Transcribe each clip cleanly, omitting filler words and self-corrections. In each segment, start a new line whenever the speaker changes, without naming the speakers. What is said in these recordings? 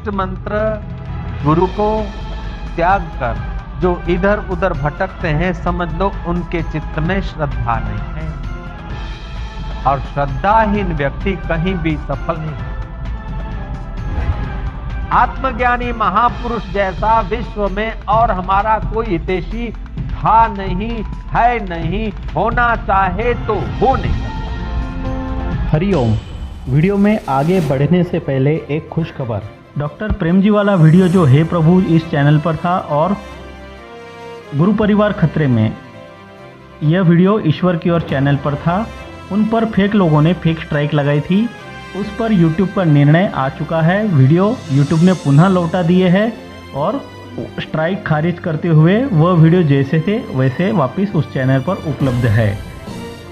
इष्ट मंत्र गुरु को त्याग कर जो इधर उधर भटकते हैं, समझ लो उनके चित्त में श्रद्धा नहीं है, और श्रद्धाहीन व्यक्ति कहीं भी सफल नहीं है। आत्मज्ञानी महापुरुष जैसा विश्व में और हमारा कोई हितैषी था नहीं, है नहीं, होना चाहे तो हो नहीं सकता।
हरिओम। वीडियो में आगे बढ़ने से पहले एक खुश खबर। डॉक्टर प्रेम जी वाला वीडियो जो है प्रभु इस चैनल पर था, और गुरु परिवार खतरे में यह वीडियो ईश्वर की ओर चैनल पर था। उन पर फेक लोगों ने फेक स्ट्राइक लगाई थी, उस पर यूट्यूब पर निर्णय आ चुका है। वीडियो यूट्यूब ने पुनः लौटा दिए है और स्ट्राइक खारिज करते हुए वह वीडियो जैसे थे वैसे वापस उस चैनल पर उपलब्ध है।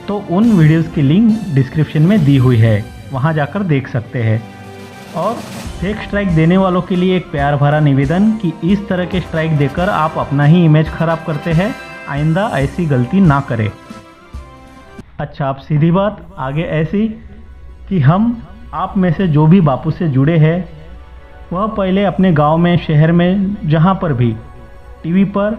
तो उन वीडियोस की लिंक डिस्क्रिप्शन में दी हुई है, वहां जाकर देख सकते हैं। और फेक स्ट्राइक देने वालों के लिए एक प्यार भरा निवेदन कि इस तरह के स्ट्राइक देकर आप अपना ही इमेज खराब करते हैं, आइंदा ऐसी गलती ना करें। अच्छा, आप सीधी बात आगे ऐसी कि हम आप में से जो भी बापू से जुड़े हैं, वह पहले अपने गांव में, शहर में, जहां पर भी टीवी पर,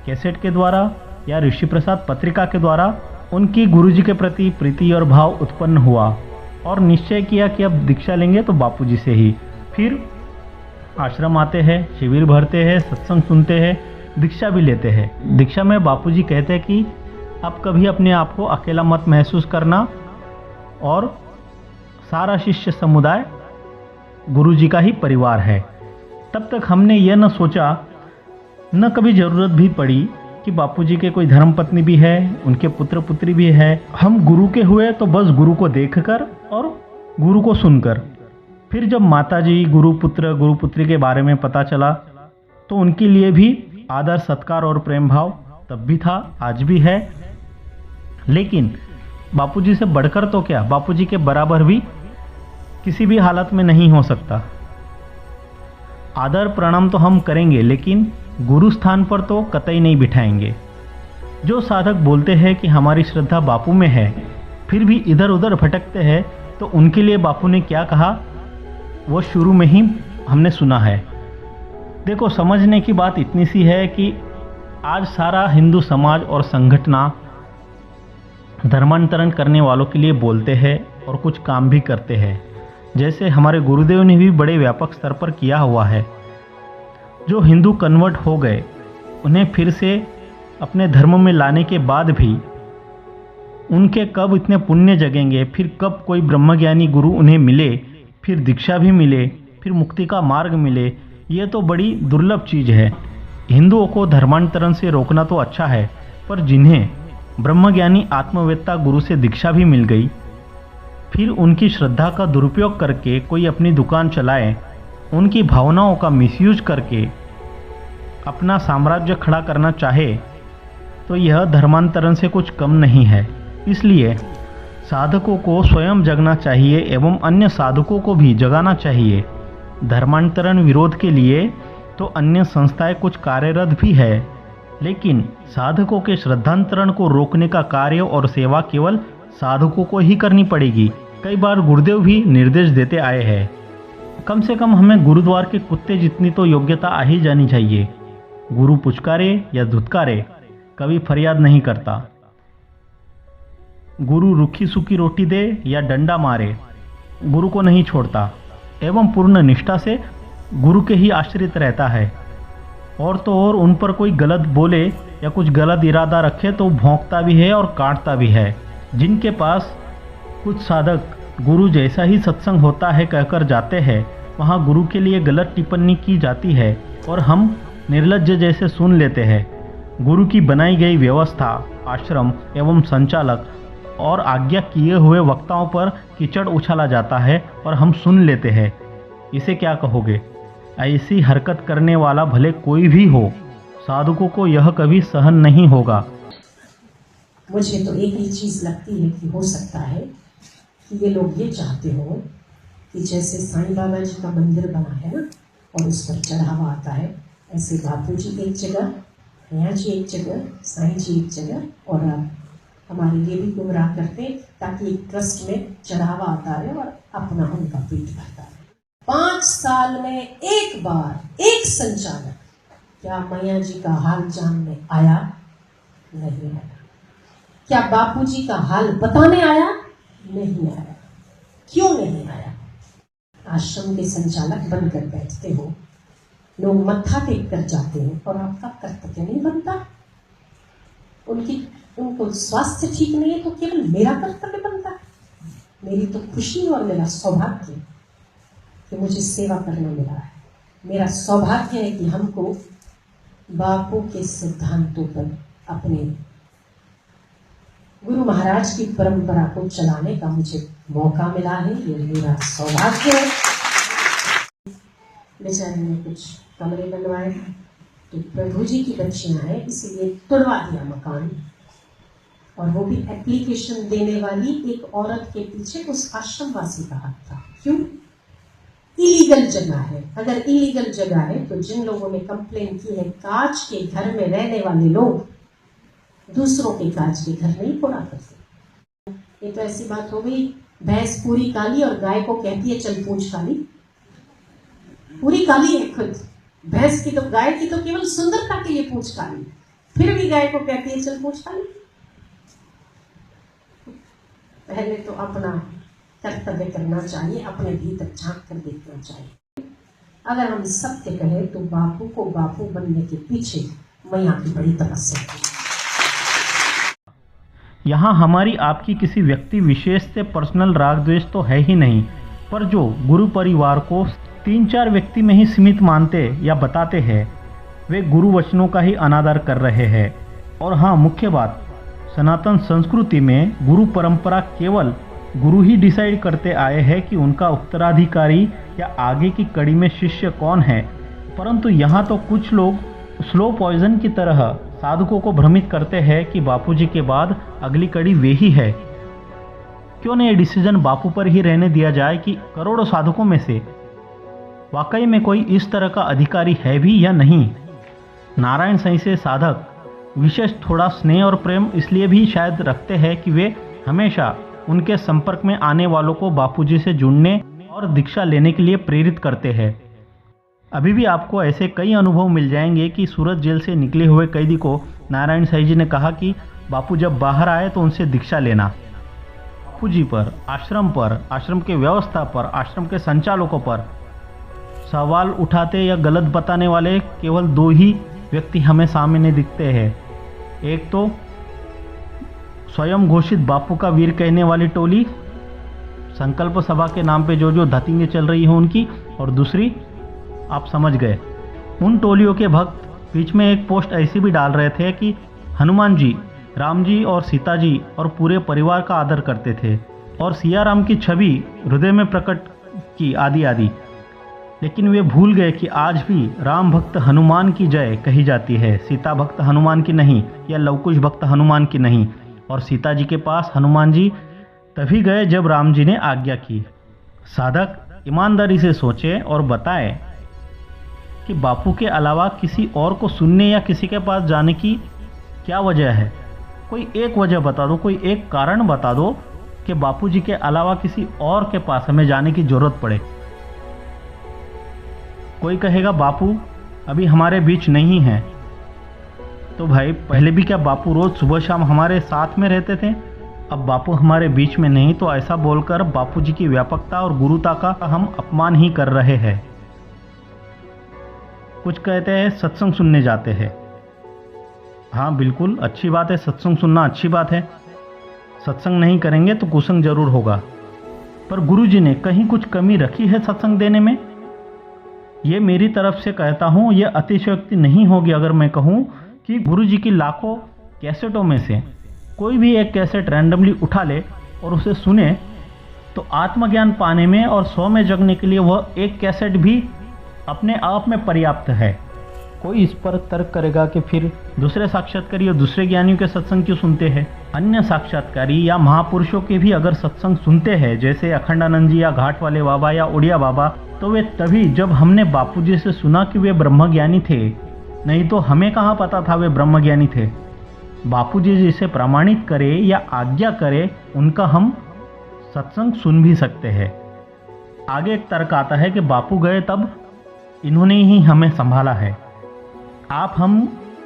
कैसेट के द्वारा या ऋषि प्रसाद पत्रिका के द्वारा उनकी गुरुजी के प्रति प्रीति और भाव उत्पन्न हुआ और निश्चय किया कि अब दीक्षा लेंगे तो बापूजी से ही। फिर आश्रम आते हैं, शिविर भरते हैं, सत्संग सुनते हैं, दीक्षा भी लेते हैं। दीक्षा में बापूजी कहते हैं कि अब कभी अपने आप को अकेला मत महसूस करना, और सारा शिष्य समुदाय गुरुजी का ही परिवार है। तब तक हमने यह न सोचा, न कभी ज़रूरत भी पड़ी कि बापूजी के कोई धर्मपत्नी भी है, उनके पुत्र पुत्री भी है। हम गुरु के हुए तो बस गुरु को देखकर और गुरु को सुनकर। फिर जब माताजी, गुरु पुत्र, गुरु पुत्री के बारे में पता चला तो उनके लिए भी आदर, सत्कार और प्रेम भाव तब भी था, आज भी है। लेकिन बापूजी से बढ़कर तो क्या, बापूजी के बराबर भी किसी भी हालत में नहीं हो सकता। आदर प्रणाम तो हम करेंगे, लेकिन गुरु स्थान पर तो कतई नहीं बिठाएंगे। जो साधक बोलते हैं कि हमारी श्रद्धा बापू में है, फिर भी इधर उधर भटकते हैं, तो उनके लिए बापू ने क्या कहा वो शुरू में ही हमने सुना है। देखो, समझने की बात इतनी सी है कि आज सारा हिंदू समाज और संगठना धर्मांतरण करने वालों के लिए बोलते हैं और कुछ काम भी करते हैं, जैसे हमारे गुरुदेव ने भी बड़े व्यापक स्तर पर किया हुआ है। जो हिंदू कन्वर्ट हो गए, उन्हें फिर से अपने धर्म में लाने के बाद भी उनके कब इतने पुण्य जगेंगे, फिर कब कोई ब्रह्मज्ञानी गुरु उन्हें मिले, फिर दीक्षा भी मिले, फिर मुक्ति का मार्ग मिले, ये तो बड़ी दुर्लभ चीज़ है। हिंदुओं को धर्मांतरण से रोकना तो अच्छा है, पर जिन्हें ब्रह्मज्ञानी आत्मवेत्ता गुरु से दीक्षा भी मिल गई, फिर उनकी श्रद्धा का दुरुपयोग करके कोई अपनी दुकान चलाए, उनकी भावनाओं का मिसयूज करके अपना साम्राज्य खड़ा करना चाहे, तो यह धर्मांतरण से कुछ कम नहीं है। इसलिए साधकों को स्वयं जगना चाहिए एवं अन्य साधकों को भी जगाना चाहिए। धर्मांतरण विरोध के लिए तो अन्य संस्थाएं कुछ कार्यरत भी है, लेकिन साधकों के श्रद्धांतरण को रोकने का कार्य और सेवा केवल साधकों को ही करनी पड़ेगी। कई बार गुरुदेव भी निर्देश देते आए हैं। कम से कम हमें गुरुद्वार के कुत्ते जितनी तो योग्यता आ ही जानी चाहिए। गुरु पुचकारे या धुतकारे, कभी फरियाद नहीं करता। गुरु रूखी सूखी रोटी दे या डंडा मारे, गुरु को नहीं छोड़ता एवं पूर्ण निष्ठा से गुरु के ही आश्रित रहता है। और तो और उन पर कोई गलत बोले या कुछ गलत इरादा रखे तो भौंकता भी है और काटता भी है। जिनके पास कुछ साधक गुरु जैसा ही सत्संग होता है कहकर जाते हैं, वहाँ गुरु के लिए गलत टिप्पणी की जाती है और हम निर्लज्ज जैसे सुन लेते हैं। गुरु की बनाई गई व्यवस्था, आश्रम एवं संचालक और आज्ञा किए हुए वक्ताओं पर कीचड़ उछाला जाता है और हम सुन लेते हैं। इसे क्या कहोगे? ऐसी हरकत करने वाला भले कोई भी हो, साधकों को यह कभी सहन नहीं होगा।
मुझे तो एक ही चीज़ लगती है कि हो सकता है कि ये लोग ये चाहते हो कि जैसे साईं बाबा जी का मंदिर बना है ना और उस पर चढ़ावा आता है, ऐसे बापू जी एक जगह, भैया जी एक जगह, साईं जी एक जगह, और हमारे लिए भी गुमराह करते ताकि एक ट्रस्ट में चढ़ावा आता है और अपना उनका पेट भरता है। 5 साल में एक बार एक संचालक क्या मैया जी का हाल जानने आया? नहीं आया। क्या बापूजी का हाल बताने आया? नहीं आया। क्यों नहीं आया? आश्रम के संचालक बनकर बैठते हो, लोग मत्था टेक कर जाते हैं और आपका कर्तव्य नहीं बनता। उनको स्वास्थ्य ठीक नहीं है तो केवल मेरा कर्तव्य बनता है। मेरी तो खुशी और मेरा सौभाग्य कि मुझे सेवा करना मिला है। मेरा सौभाग्य है कि हमको बापू के सिद्धांतों पर अपने गुरु महाराज की परंपरा को चलाने का मुझे मौका मिला है। ये मेरा सौभाग्य है। बेचारे ने कुछ कमरे बनवाए तो प्रभु जी की बच्चियां हैं इसीलिए तोड़वा दिया मकान, और वो भी एप्लीकेशन देने वाली एक औरत के पीछे उस आश्रमवासी का हाथ था। क्यों? इलीगल जगह है। अगर इलीगल जगह है तो जिन लोगों ने कंप्लेन की है, कांच के घर में रहने वाले लोग दूसरों के कांच के घर नहीं फोड़ा करते। ये तो ऐसी बात हो गई, भैंस पूरी काली और गाय को कहती है चल पूंछ काली। पूरी काली है खुद भैंस की, तो गाय की तो केवल सुंदरता के लिए पूंछ काली, फिर भी गाय को कहती है चल पूंछ काली। पहले तो अपना कर्तव्य करना चाहिए, अपने भीतर झांक कर देखना चाहिए। अगर हम सत्य कहें तो बापू को बापू बनने के पीछे मैया की बड़ी तपस्या है।
यहाँ हमारी आपकी किसी व्यक्ति विशेष से पर्सनल राग द्वेष तो है ही नहीं, पर जो गुरु परिवार को 3-4 व्यक्ति में ही सीमित मानते या बताते हैं, वे गुरु वचनों का ही अनादर कर रहे हैं। और हाँ, मुख्य बात, सनातन संस्कृति में गुरु परंपरा केवल गुरु ही डिसाइड करते आए हैं कि उनका उत्तराधिकारी या आगे की कड़ी में शिष्य कौन है। परंतु यहाँ तो कुछ लोग स्लो पॉइजन की तरह साधकों को भ्रमित करते हैं कि बापूजी के बाद अगली कड़ी वे ही है। क्यों न ये डिसीजन बापू पर ही रहने दिया जाए कि करोड़ों साधकों में से वाकई में कोई इस तरह का अधिकारी है भी या नहीं। नारायण सही से साधक विशेष थोड़ा स्नेह और प्रेम इसलिए भी शायद रखते हैं कि वे हमेशा उनके संपर्क में आने वालों को बापूजी से जुड़ने और दीक्षा लेने के लिए प्रेरित करते हैं। अभी भी आपको ऐसे कई अनुभव मिल जाएंगे कि सूरत जेल से निकले हुए कैदी को नारायण साईं जी ने कहा कि बापू जब बाहर आए तो उनसे दीक्षा लेना। बापू जी पर, आश्रम के व्यवस्था पर, आश्रम के संचालकों पर सवाल उठाते या गलत बताने वाले केवल 2 ही व्यक्ति हमें सामने दिखते हैं। एक तो स्वयं घोषित बापू का वीर कहने वाली टोली, संकल्प सभा के नाम पे जो धतिंगे चल रही है उनकी, और दूसरी आप समझ गए, उन टोलियों के भक्त बीच में एक पोस्ट ऐसी भी डाल रहे थे कि हनुमान जी, राम जी और सीता जी और पूरे परिवार का आदर करते थे और सिया राम की छवि हृदय में प्रकट की आदि आदि। लेकिन वे भूल गए कि आज भी राम भक्त हनुमान की जय कही जाती है, सीता भक्त हनुमान की नहीं, या लवकुश भक्त हनुमान की नहीं। और सीता जी के पास हनुमान जी तभी गए जब राम जी ने आज्ञा की। साधक ईमानदारी से सोचे और बताए कि बापू के अलावा किसी और को सुनने या किसी के पास जाने की क्या वजह है। कोई एक वजह बता दो, कोई एक कारण बता दो कि बापू जी के अलावा किसी और के पास हमें जाने की जरूरत पड़े। कोई कहेगा बापू अभी हमारे बीच नहीं है, तो भाई पहले भी क्या बापू रोज सुबह शाम हमारे साथ में रहते थे? अब बापू हमारे बीच में नहीं तो ऐसा बोलकर बापू जी की व्यापकता और गुरुता का हम अपमान ही कर रहे हैं। कुछ कहते हैं सत्संग सुनने जाते हैं। हाँ बिल्कुल अच्छी बात है, सत्संग सुनना अच्छी बात है। सत्संग नहीं करेंगे तो कुसंग जरूर होगा। पर गुरु जी ने कहीं कुछ कमी रखी है सत्संग देने में? ये मेरी तरफ से कहता हूँ, ये अतिशयोक्ति नहीं होगी अगर मैं कहूँ कि गुरु जी की लाखों कैसेटों में से कोई भी एक कैसेट रैंडमली उठा ले और उसे सुने तो आत्मज्ञान पाने में और 100 में जगने के लिए वह एक कैसेट भी अपने आप में पर्याप्त है। कोई इस पर तर्क करेगा कि फिर दूसरे साक्षात्कारी और दूसरे ज्ञानियों के सत्संग क्यों सुनते हैं? अन्य साक्षात्कारी या महापुरुषों के भी अगर सत्संग सुनते हैं, जैसे अखंडानंद जी या घाट वाले बाबा या उड़िया बाबा, तो वे तभी जब हमने बापूजी से सुना कि वे ब्रह्मज्ञानी थे, नहीं तो हमें कहाँ पता था वे ब्रह्मज्ञानी थे। बापूजी जिसे प्रमाणित करे या आज्ञा करे उनका हम सत्संग सुन भी सकते हैं। आगे एक तर्क आता है कि बापू गए तब इन्होंने ही हमें संभाला है। आप हम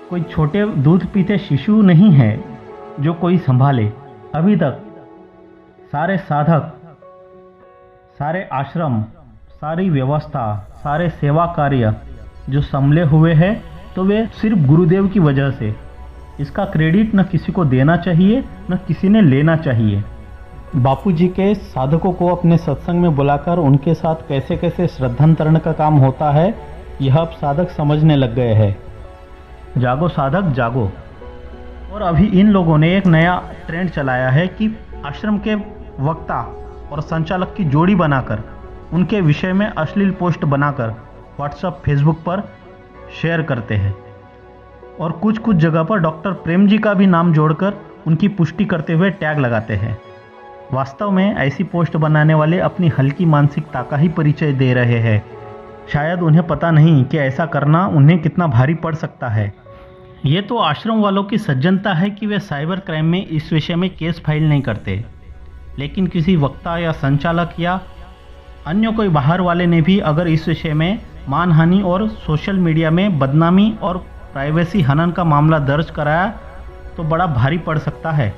कोई छोटे दूध पीते शिशु नहीं हैं जो कोई संभाले। अभी तक सारे साधक, सारे आश्रम, सारी व्यवस्था, सारे सेवा कार्य जो संभले हुए हैं तो वे सिर्फ गुरुदेव की वजह से। इसका क्रेडिट न किसी को देना चाहिए न किसी ने लेना चाहिए। बापू जी के साधकों को अपने सत्संग में बुलाकर उनके साथ कैसे कैसे श्रद्धांतरण का काम होता है यह अब साधक समझने लग गए हैं। जागो साधक जागो। और अभी इन लोगों ने एक नया ट्रेंड चलाया है कि आश्रम के वक्ता और संचालक की जोड़ी बनाकर उनके विषय में अश्लील पोस्ट बनाकर व्हाट्सएप, फेसबुक पर शेयर करते हैं और कुछ कुछ जगह पर डॉक्टर प्रेम जी का भी नाम जोड़कर उनकी पुष्टि करते हुए टैग लगाते हैं। वास्तव में ऐसी पोस्ट बनाने वाले अपनी हल्की मानसिकता का ही परिचय दे रहे हैं। शायद उन्हें पता नहीं कि ऐसा करना उन्हें कितना भारी पड़ सकता है। ये तो आश्रम वालों की सज्जनता है कि वे साइबर क्राइम में इस विषय में केस फाइल नहीं करते, लेकिन किसी वक्ता या संचालक या अन्य कोई बाहर वाले ने भी अगर इस विषय में मानहानि और सोशल मीडिया में बदनामी और प्राइवेसी हनन का मामला दर्ज कराया तो बड़ा भारी पड़ सकता है।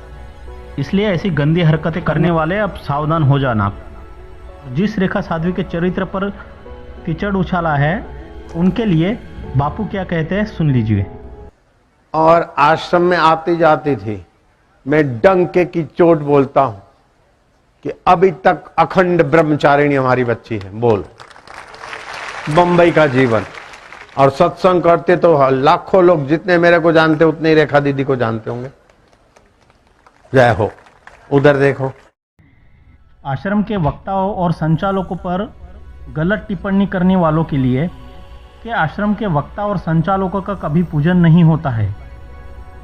इसलिए ऐसी गंदी हरकतें करने वाले अब सावधान हो जाना। जिस रेखा साध्वी के चरित्र पर कीचड़ उछाला है उनके लिए बापू क्या कहते हैं सुन लीजिए।
और आश्रम में आती जाती थी, मैं डंके की चोट बोलता हूं कि अभी तक अखंड ब्रह्मचारिणी हमारी बच्ची है। बोल बंबई का जीवन। और सत्संग करते तो लाखों लोग, जितने मेरे को जानते उतने ही रेखा दीदी को जानते होंगे। जय हो। उधर देखो।
आश्रम के वक्ताओं और संचालकों पर गलत टिप्पणी करने वालों के लिए कि आश्रम के वक्ता और संचालकों का कभी पूजन नहीं होता है।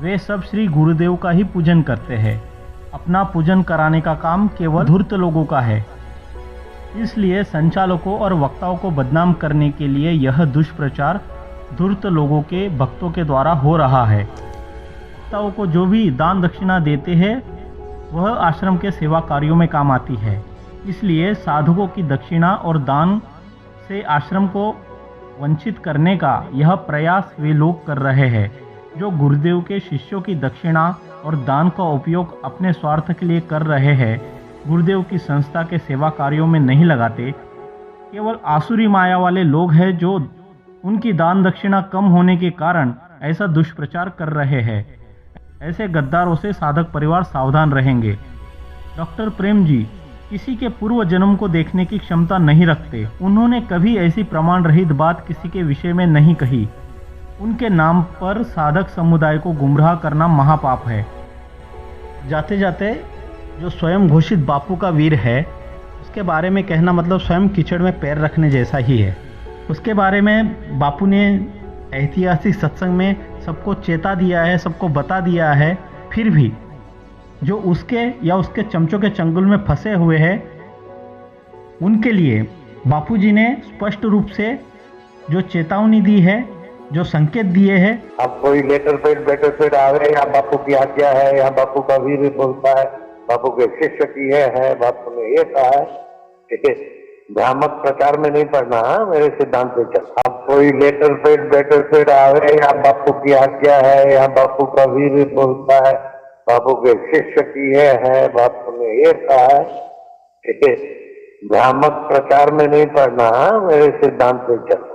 वे सब श्री गुरुदेव का ही पूजन करते हैं। अपना पूजन कराने का काम केवल धूर्त लोगों का है। इसलिए संचालकों और वक्ताओं को बदनाम करने के लिए यह दुष्प्रचार धूर्त लोगों के भक्तों के द्वारा हो रहा है। वक्ताओं को जो भी दान दक्षिणा देते हैं वह आश्रम के सेवा कार्यों में काम आती है। इसलिए साधुओं की दक्षिणा और दान से आश्रम को वंचित करने का यह प्रयास वे लोग कर रहे हैं जो गुरुदेव के शिष्यों की दक्षिणा और दान का उपयोग अपने स्वार्थ के लिए कर रहे हैं। गुरुदेव की संस्था के सेवा कार्यों में नहीं लगाते। केवल आसुरी माया वाले लोग हैं जो उनकी दान दक्षिणा कम होने के कारण ऐसा दुष्प्रचार कर रहे हैं। ऐसे गद्दारों से साधक परिवार सावधान रहेंगे। डॉक्टर प्रेम जी किसी के पूर्व जन्म को देखने की क्षमता नहीं रखते। उन्होंने कभी ऐसी प्रमाण रहित बात किसी के विषय में नहीं कही। उनके नाम पर साधक समुदाय को गुमराह करना महापाप है। जाते जाते जो स्वयं घोषित बापू का वीर है उसके बारे में कहना मतलब स्वयं कीचड़ में पैर रखने जैसा ही है। उसके बारे में बापू ने ऐतिहासिक सत्संग में सबको चेता दिया है, सबको बता दिया है। फिर भी जो उसके या उसके चमचों के चंगुल में फंसे हुए हैं उनके लिए बापू जी ने स्पष्ट रूप से जो चेतावनी दी है, जो संकेत दिए हैं।
अब कोई लेटर पेड आवे या बापू की आज्ञा है या बापू का वीर बोलता है, बापू के शिष्य की है बापू ने ये कहा है, भ्रामक प्रचार में नहीं पढ़ना। मेरे सिद्धांत पे चल। अब कोई लेटर पेड आवे या बापू की आज्ञा है या बापू का वीर बोलता है, बापू के शिष्य की है बापू ने ये कहा है, भ्रामक प्रचार में नहीं पढ़ना। मेरे सिद्धांत पे चल।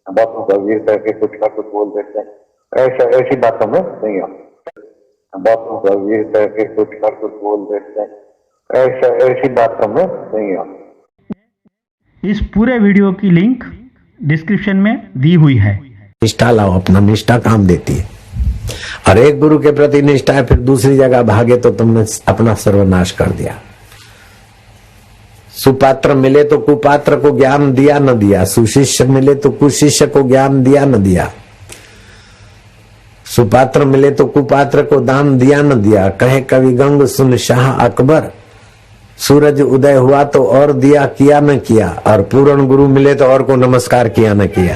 बापू का वीर करके कुछ का कुछ बोल देते हैं, ऐसी बातों में नहीं आओ। बापू का वीर करके कुछ का कुछ बोल देते हैं, ऐसी बातों में नहीं आओ।
इस पूरे वीडियो की लिंक डिस्क्रिप्शन में दी हुई है।
निष्ठा लाओ, अपना निष्ठा काम देती है। और एक गुरु के प्रति निष्ठा है, फिर दूसरी जगह भागे तो तुमने अपना सर्वनाश कर दिया। सुपात्र मिले तो कुपात्र को ज्ञान दिया न दिया, सुशिष्य मिले तो कुशिष्य को ज्ञान दिया न दिया, सुपात्र मिले तो कुपात्र को दान दिया न दिया। कहे कवि गंग सुन शाह अकबर, सूरज उदय हुआ तो और दिया किया न किया, और पूर्ण गुरु मिले तो और को नमस्कार किया न किया।